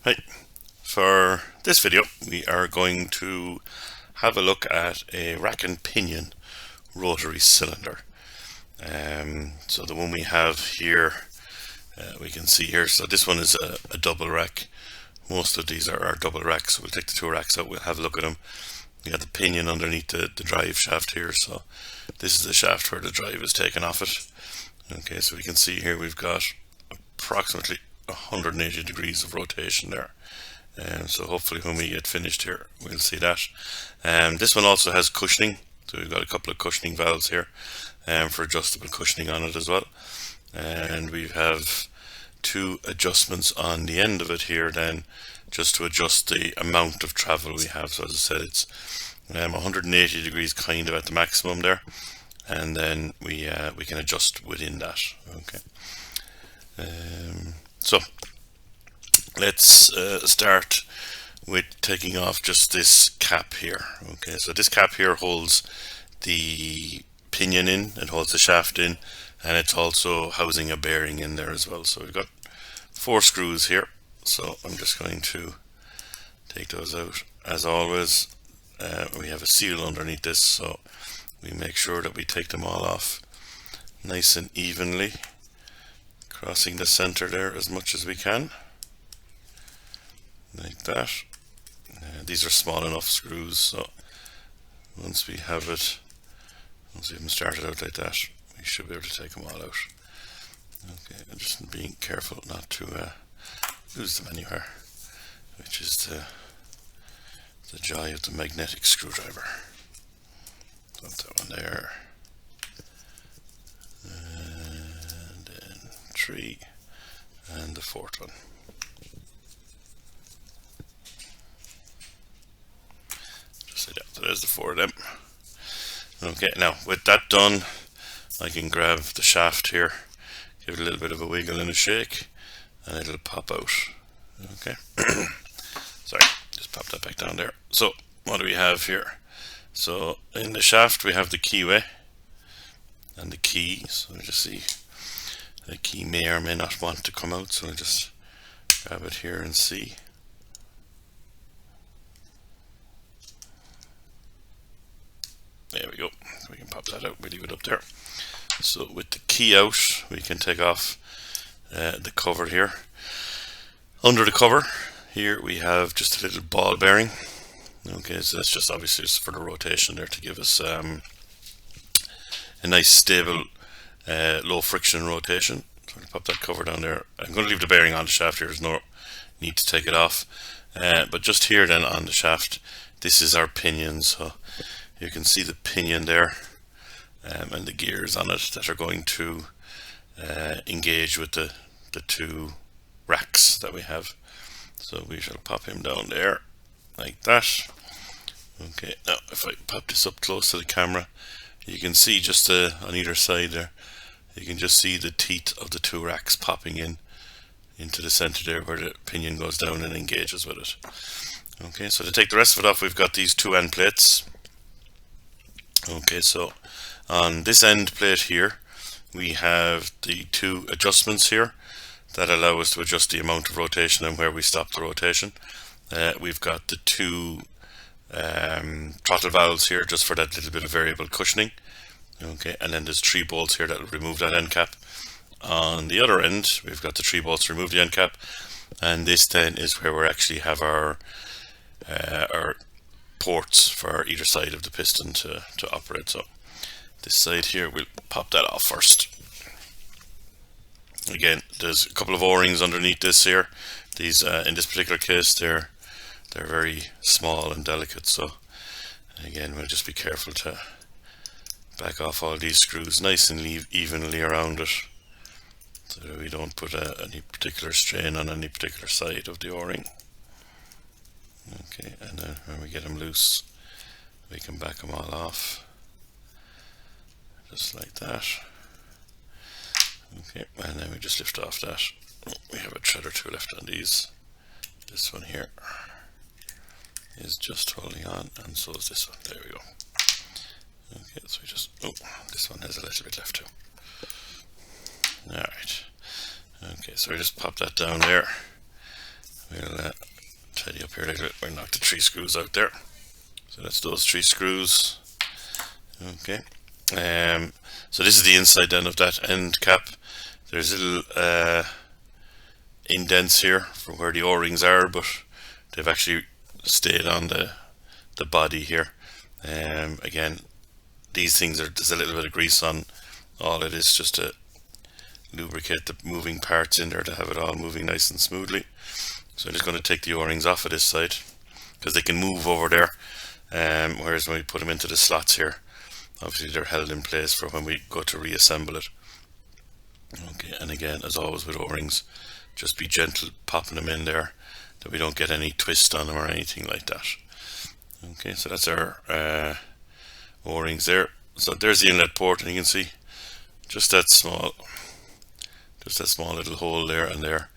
Right, for this video we are going to have a look at a rack and pinion rotary cylinder. So the one we have here, we can see here, so this one is a double rack. Most of these are double racks, so we'll take the two racks out, we'll have a look at them. We got the pinion underneath the drive shaft here, so this is the shaft where the drive is taken off it. Okay, so we can see here we've got approximately 180 degrees of rotation there. So hopefully when we get finished here we'll see that. This one also has cushioning, so we've got a couple of cushioning valves here for adjustable cushioning on it as well. And we have two adjustments on the end of it here then, just to adjust the amount of travel we have. So as I said, it's 180 degrees kind of at the maximum there, and then we can adjust within that. Okay. So let's start with taking off just this cap here. Okay, so this cap here holds the pinion in, it holds the shaft in, and it's also housing a bearing in there as well. So we've got 4 screws here, so I'm just going to take those out. As always, we have a seal underneath this, so we make sure that we take them all off nice and evenly, crossing the center there as much as we can, like that. These are small enough screws, so once we have them started out like that, we should be able to take them all out. Okay, and just being careful not to lose them anywhere, which is the joy of the magnetic screwdriver. Put that one there, and then 3, and the 4th one. Just like that. So there's the 4 of them. Okay, now with that done, I can grab the shaft here, give it a little bit of a wiggle and a shake, and it'll pop out. Okay. Sorry, just pop that back down there. So what do we have here? So in the shaft we have the keyway and the key. So we just see the key may or may not want to come out, so we'll just grab it here and see. There we go. We can pop that out, we leave it up there. So with the key out, we can take off the cover here. Under the cover here we have just a little ball bearing. Okay, so that's just obviously just for the rotation there, to give us a nice stable low friction rotation. So I'll pop that cover down there. I'm going to leave the bearing on the shaft here, there's no need to take it off. But just here then on the shaft, this is our pinion. So you can see the pinion there, and the gears on it that are going to engage with the 2 racks that we have. So we shall pop him down there like that. Okay, now if I pop this up close to the camera, you can see just on either side there, you can just see the teeth of the 2 racks popping into the center there where the pinion goes down and engages with it. Okay, so to take the rest of it off, we've got these 2 end plates. Okay, so on this end plate here we have the 2 adjustments here that allow us to adjust the amount of rotation and where we stop the rotation. We've got the 2 throttle valves here just for that little bit of variable cushioning. Okay, and then there's 3 bolts here that will remove that end cap. On the other end we've got the 3 bolts to remove the end cap, and this then is where we actually have our ports for either side of the piston to operate. So this side here, we'll pop that off first. Again, there's a couple of O-rings underneath this here. These in this particular case they're very small and delicate, so again we'll just be careful to back off all these screws nice and evenly around it, so that we don't put any particular strain on any particular side of the O-ring. Okay, and then when we get them loose, we can back them all off, just like that. Okay, and then we just lift off that. We have a thread or 2 left on these. This one here is just holding on, and so is this one. There we go. Okay, so we just, this one has a little bit left too. Alright. Okay, so we just pop that down there. We'll tidy up here a little bit. We'll knock the 3 screws out there. So that's those 3 screws. Okay. So this is the inside then of that end cap. There's little indents here for where the O-rings are, but they've actually stayed on the body here. Again, these things there's a little bit of grease on. All it is just to lubricate the moving parts in there to have it all moving nice and smoothly. So I'm just going to take the O-rings off of this side because they can move over there, whereas when we put them into the slots here, obviously they're held in place for when we go to reassemble it. Okay, and again, as always with O-rings, just be gentle popping them in there, that we don't get any twist on them or anything like that. Okay, so that's our O-rings there. So there's the inlet port, and you can see just that small little hole there and there.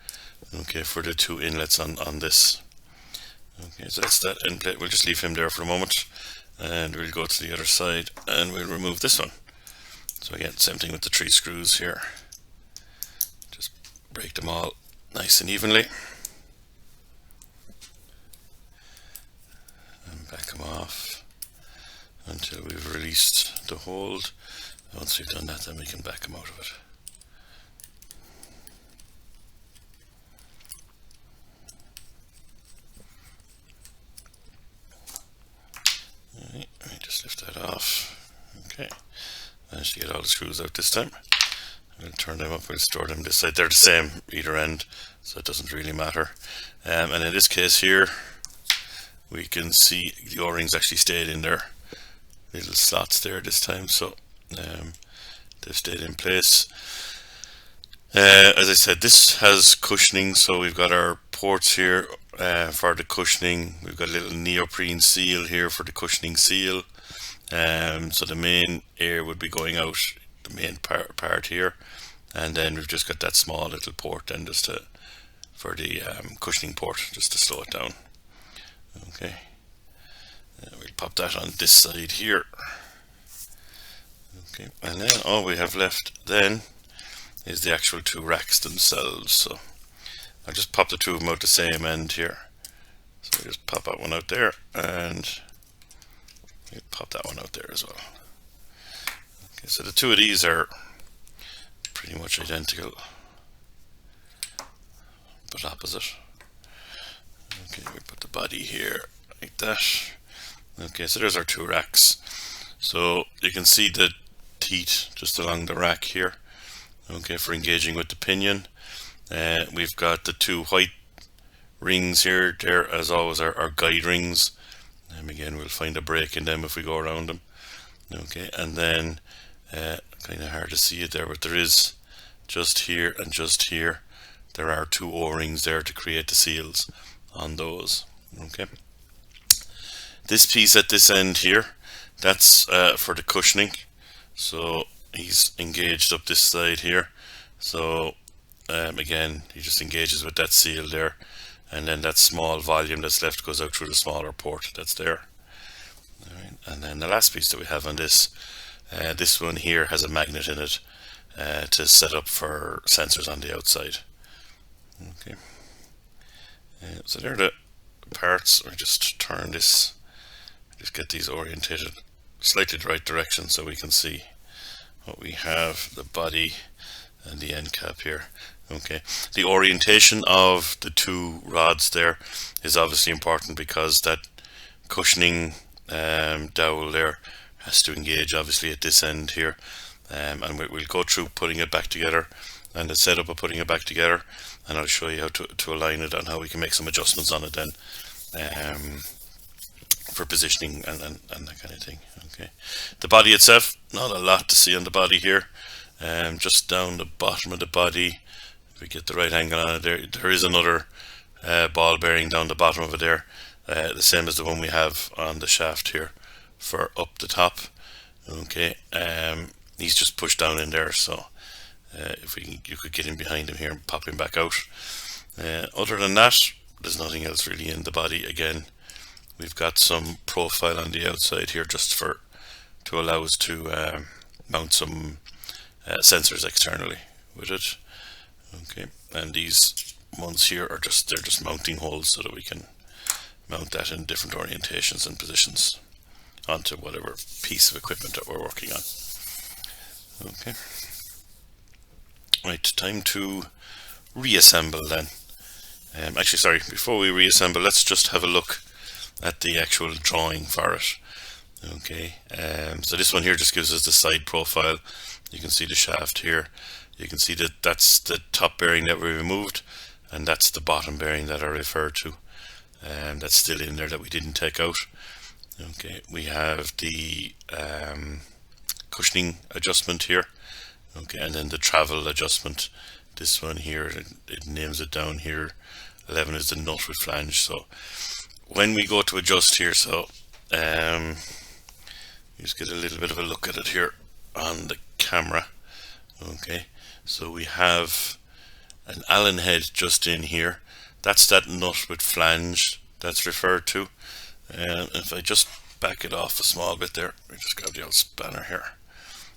Okay, for the 2 inlets on this. Okay, so that's that end plate. We'll just leave him there for a moment, and we'll go to the other side and we'll remove this one. So again, same thing with the 3 screws here. Just break them all nice and evenly. And back them off until we've released the hold. Once we've done that, then we can back them out of it. Alright, let me just lift that off. Okay, managed to get all the screws out this time. We'll turn them up, we'll store them this side. They're the same either end, so it doesn't really matter. And in this case here, we can see the O-rings actually stayed in their little slots there this time, so they've stayed in place. As I said, this has cushioning, so we've got our ports here for the cushioning. We've got a little neoprene seal here for the cushioning seal. So the main air would be going out the main part here, and then we've just got that small little port then just for the cushioning port, just to slow it down. Okay, we'll pop that on this side here. Okay, and then all we have left then is the actual 2 racks themselves. So I'll just pop the 2 of them out the same end here. So we just pop that one out there, and we'll pop that one out there as well. Okay, so the 2 of these are pretty much identical, but opposite. Okay, we put the body here like that. Okay, so there's our 2 racks. So you can see the teeth just along the rack here. Okay, for engaging with the pinion. We've got the 2 white rings here. There, as always, are guide rings. And again, we'll find a break in them if we go around them. Okay, and then kind of hard to see it there, but there is just here and just here. There are 2 O-rings there to create the seals on those. Okay, this piece at this end here, that's for the cushioning. So he's engaged up this side here. So again, he just engages with that seal there, and then that small volume that's left goes out through the smaller port that's there. All right. And then the last piece that we have on this one here has a magnet in it to set up for sensors on the outside. Okay, so there are the parts. I just turn this, just get these orientated slightly the right direction so we can see what we have, the body and the end cap here. Okay, the orientation of the 2 rods there is obviously important because that cushioning dowel there has to engage obviously at this end here, and we'll go through putting it back together and the setup of putting it back together, and I'll show you how to align it and how we can make some adjustments on it then for positioning and that kind of thing. Okay, the body itself, not a lot to see on the body here. Just down the bottom of the body, if we get the right angle on it, there is another ball bearing down the bottom of it there, the same as the one we have on the shaft here for up the top. Okay, he's just pushed down in there, so if you could get in behind him here and pop him back out. Other than that, there's nothing else really in the body. Again, we've got some profile on the outside here just to allow us to mount some sensors externally with it. Okay, and these ones here are they're just mounting holes so that we can mount that in different orientations and positions onto whatever piece of equipment that we're working on. Okay. Right, time to reassemble then. Actually, sorry, before we reassemble, let's just have a look at the actual drawing for it. Okay, so this one here just gives us the side profile. You can see the shaft here. You can see that that's the top bearing that we removed, and that's the bottom bearing that I referred to. That's still in there that we didn't take out. Okay, we have the cushioning adjustment here. Okay, and then the travel adjustment. This one here, it names it down here. 11 is the nut with flange. So when we go to adjust here, so just get a little bit of a look at it here on the camera. Okay, so we have an Allen head just in here. That's that nut with flange that's referred to. And if I just back it off a small bit there, we just grab the old spanner here,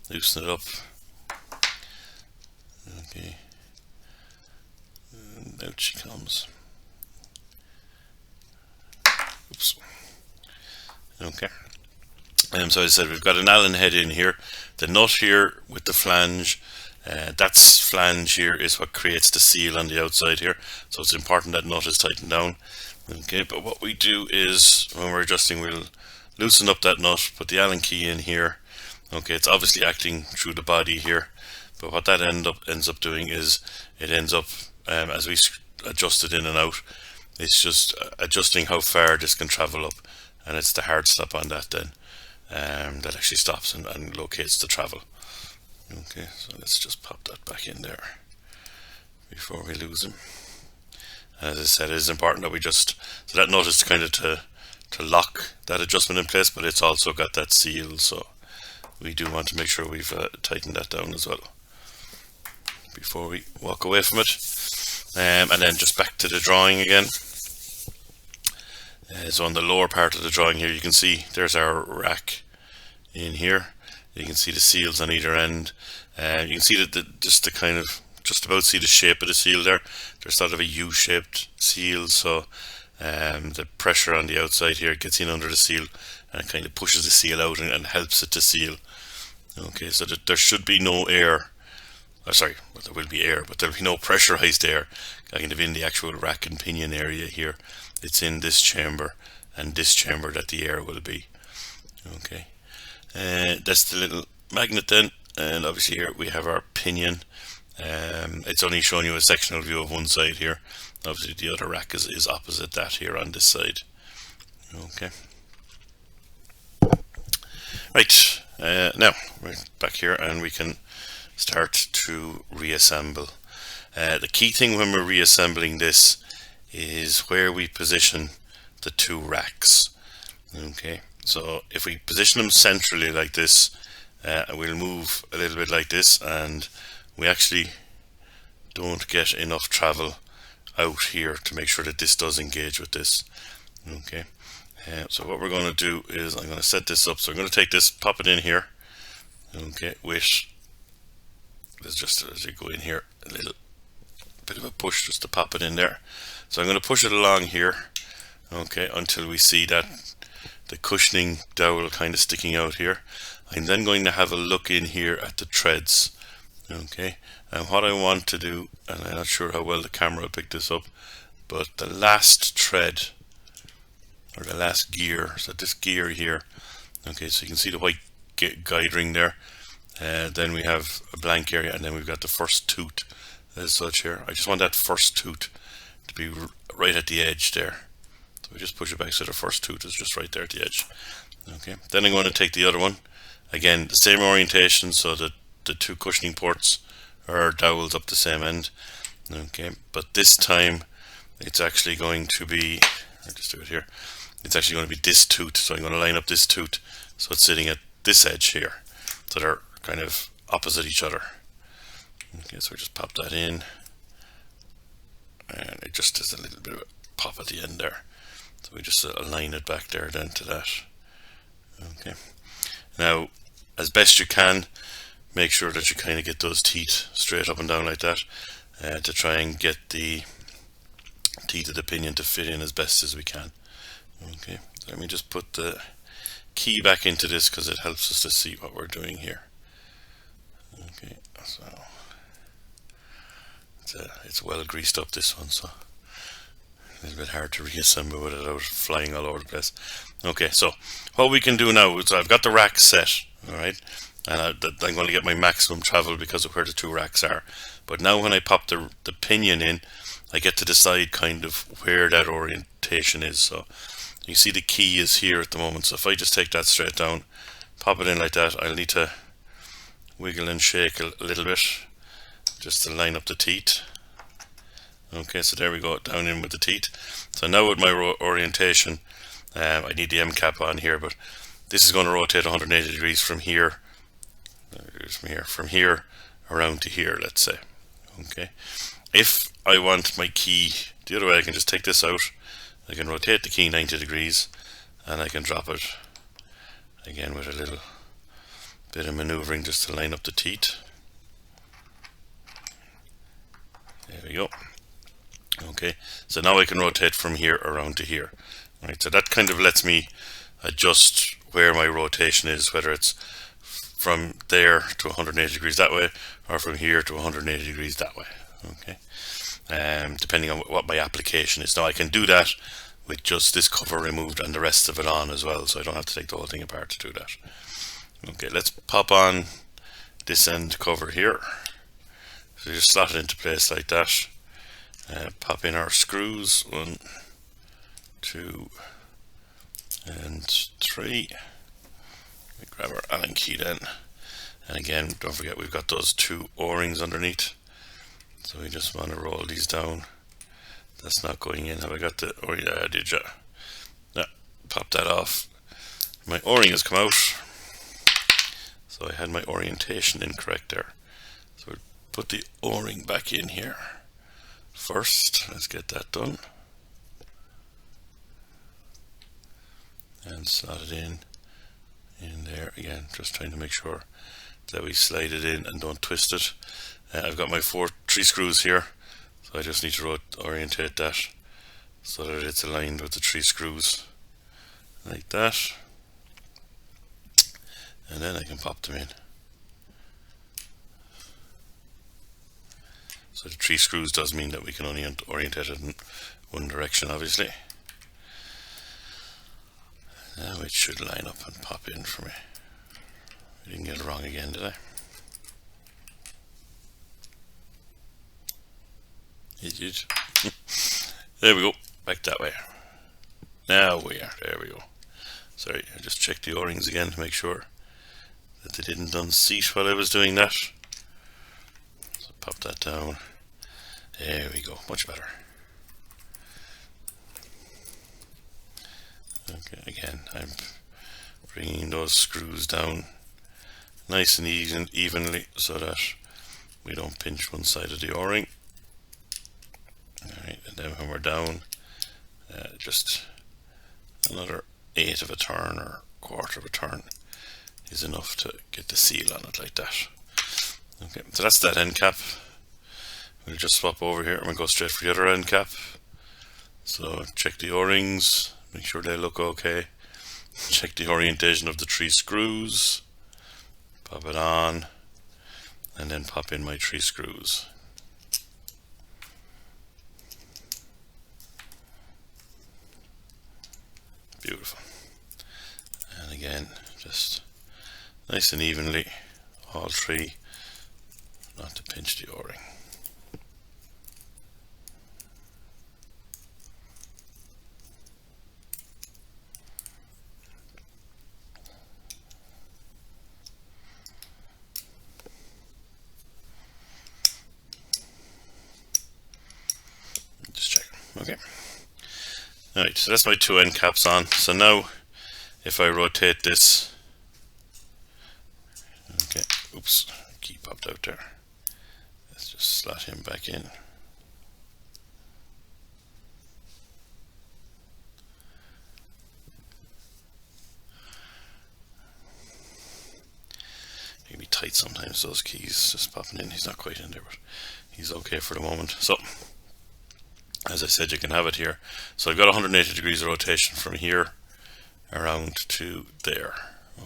loosen it up. Okay, and out she comes. Oops. Okay. So as I said, we've got an Allen head in here. The nut here with the flange, that's flange here is what creates the seal on the outside here. So it's important that nut is tightened down. Okay, but what we do is when we're adjusting, we'll loosen up that nut, put the Allen key in here. Okay, it's obviously acting through the body here, but what that ends up doing is it ends up as we adjust it in and out, it's just adjusting how far this can travel up, and it's the hard stop on that then that actually stops and locates the travel. Okay, so let's just pop that back in there before we lose him. As I said, it is important that we just, so that nut is kind of to lock that adjustment in place, but it's also got that seal, so we do want to make sure we've tightened that down as well before we walk away from it. And then just back to the drawing again. So on the lower part of the drawing here, you can see there's our rack in here. You can see the seals on either end. You can see that just about see the shape of the seal there. There's sort of a U-shaped seal, so the pressure on the outside here gets in under the seal and it kind of pushes the seal out and helps it to seal. Okay, so that there should be no air. Sorry, well, there will be air, but there'll be no pressurized air kind of in the actual rack and pinion area here. It's in this chamber and this chamber that the air will be. Okay, that's the little magnet then, and obviously here we have our pinion. It's only showing you a sectional view of one side here. Obviously the other rack is opposite that here on this side. Okay. Right, now we're back here and we can start to reassemble. The key thing when we're reassembling this is where we position the two racks. Okay, so if we position them centrally like this, we'll move a little bit like this and we actually don't get enough travel out here to make sure that this does engage with this. Okay, so what we're going to do is I'm going to set this up. So I'm going to take this, pop it in here. Okay, let's just, as you go in here, a little bit of a push just to pop it in there. So I'm going to push it along here, okay, until we see that the cushioning dowel kind of sticking out here. I'm then going to have a look in here at the treads. Okay, and what I want to do, and I'm not sure how well the camera will pick this up, but the last tread, or the last gear, so this gear here, okay, so you can see the white guide ring there. Then we have a blank area, and then we've got the first tooth as such here. I just want that first tooth to be right at the edge there. So we just push it back so the first tooth is just right there at the edge. Okay, then I'm going to take the other one. Again, the same orientation, so that the two cushioning ports are dowels up the same end. Okay, but this time it's actually going to be, I'll just do it here. It's actually going to be this tooth, so I'm going to line up this tooth so it's sitting at this edge here. So they're kind of opposite each other. Okay, so we just pop that in, and it just does a little bit of a pop at the end there. So we just align it back there then to that. Okay, now as best you can, make sure that you kind of get those teeth straight up and down like that, to try and get the teeth of the pinion to fit in as best as we can. Okay, so let me just put the key back into this because it helps us to see what we're doing here. Okay, so it's well greased up, this one, so a little bit hard to reassemble with it out flying all over the place. Okay, so what we can do now is I've got the rack set, alright, and I'm going to get my maximum travel because of where the two racks are. But now when I pop the pinion in, I get to decide kind of where that orientation is. So you see the key is here at the moment, so if I just take that straight down, pop it in like that, I'll need to wiggle and shake a little bit just to line up the teeth. Okay, so there we go, down in with the teeth. So now with my orientation, I need the M cap on here, but this is going to rotate 180 degrees from here around to here, let's say. Okay, if I want my key the other way, I can just take this out, I can rotate the key 90 degrees, and I can drop it again with a little bit of maneuvering just to line up the teeth. There we go. Okay, so now I can rotate from here around to here. Right, so that kind of lets me adjust where my rotation is, whether it's from there to 180 degrees that way, or from here to 180 degrees that way. Okay, depending on what my application is. Now I can do that with just this cover removed and the rest of it on as well, so I don't have to take the whole thing apart to do that. Okay, let's pop on this end cover here. So just slot it into place like that. Pop in our screws, 1, 2, and 3. We grab our Allen key then, and again, don't forget we've got those 2 O-rings underneath, so we just want to roll these down. That's not going in. Have I got the, oh yeah, I did, yeah. Yeah, pop that off. My O-ring has come out, so I had my orientation incorrect there. So we'll put the O-ring back in here first. Let's get that done, and slot it in there again, just trying to make sure that we slide it in and don't twist it. I've got my 3 screws here, so I just need to orientate that so that it's aligned with the 3 screws like that, and then I can pop them in. So the 3 screws does mean that we can only orientate it in one direction, obviously. Now it should line up and pop in for me. I didn't get it wrong again, did I? It did. There we go. Back that way. Now we are. There we go. Sorry, I just checked the O-rings again to make sure that they didn't unseat while I was doing that. So pop that down. There we go. Much better. Okay, again, I'm bringing those screws down nice and evenly so that we don't pinch one side of the O-ring. Alright, and then when we're down, just another 1/8 of a turn or 1/4 of a turn is enough to get the seal on it like that. Okay, so that's that end cap. We'll just swap over here and we'll go straight for the other end cap. So check the O-rings, make sure they look okay. Check the orientation of the 3 screws. Pop it on, and then pop in my 3 screws. Beautiful. And again, just nice and evenly, all 3, not to pinch the O-ring. Just check. Okay. Alright, so that's my 2 end caps on. So now if I rotate this, okay, oops, key popped out there. Let's just slot him back in. They can be tight sometimes, those keys just popping in. He's not quite in there, but he's okay for the moment. So as I said, you can have it here. So I've got 180 degrees of rotation from here around to there.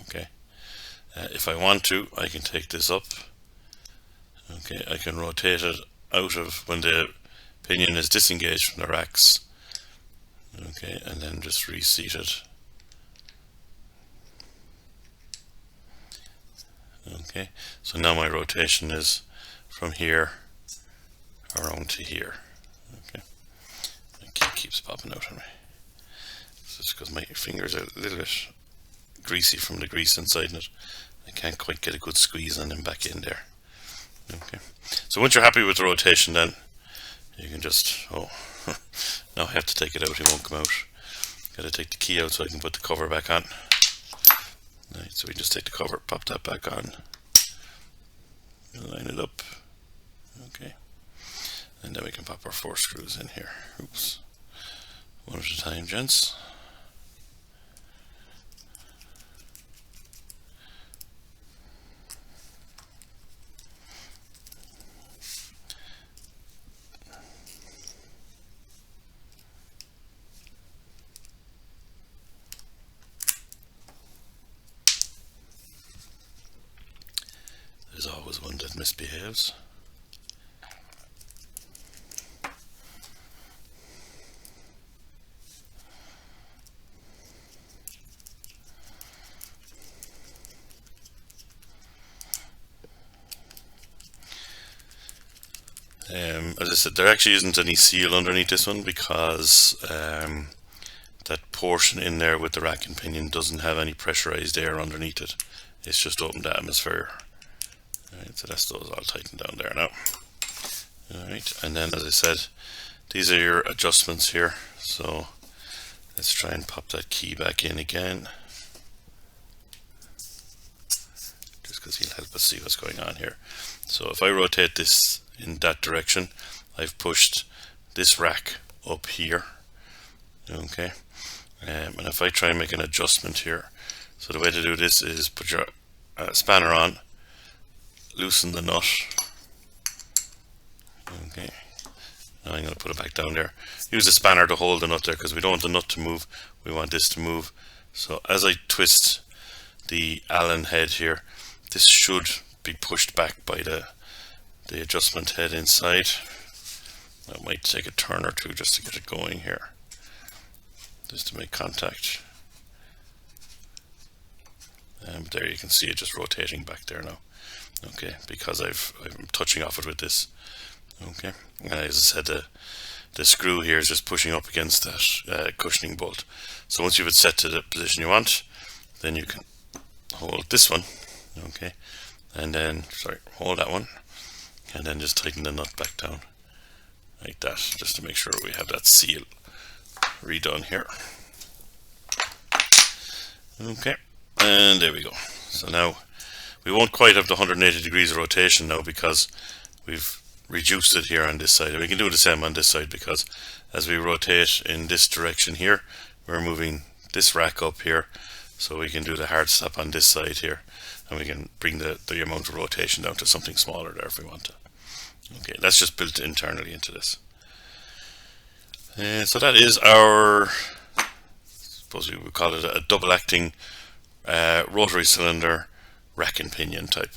Okay. If I want to, I can take this up. Okay, I can rotate it out of when the pinion is disengaged from the racks. Okay, and then just reseat it. Okay, so now my rotation is from here around to here. Okay, the key keeps popping out on me. So it's because my fingers are a little bit greasy from the grease inside it. I can't quite get a good squeeze on them back in there. Okay, so once you're happy with the rotation, then you can just, oh, now I have to take it out, it won't come out. Gotta take the key out so I can put the cover back on. Right, so we just take the cover, pop that back on, line it up. Okay, and then we can pop our 4 screws in here. Oops, one at a time, gents. There's always one that misbehaves. As I said, there actually isn't any seal underneath this one because that portion in there with the rack and pinion doesn't have any pressurized air underneath it. It's just opened atmosphere. Alright, so that's those all tightened down there now. Alright, and then as I said, these are your adjustments here. So let's try and pop that key back in again, just because he'll help us see what's going on here. So if I rotate this in that direction, I've pushed this rack up here. Okay, and if I try and make an adjustment here, so the way to do this is put your spanner on, loosen the nut. Okay, now I'm going to put it back down there. Use the spanner to hold the nut there because we don't want the nut to move, we want this to move. So as I twist the Allen head here, this should be pushed back by the adjustment head inside. That might take a turn or two just to get it going here, just to make contact. But there you can see it just rotating back there now. Okay, because I'm touching off it with this. Okay, and as I said, the screw here is just pushing up against that cushioning bolt. So once you've it set to the position you want, then you can hold this one. Okay, and then hold that one, and then just tighten the nut back down like that, just to make sure we have that seal redone here. Okay, and there we go. So now we won't quite have the 180 degrees of rotation now because we've reduced it here on this side, and we can do the same on this side because as we rotate in this direction here, we're moving this rack up here, so we can do the hard stop on this side here, and we can bring the amount of rotation down to something smaller there if we want to. Okay, that's just built internally into this. So that is our, I suppose we would call it a double acting rotary cylinder rack and pinion type.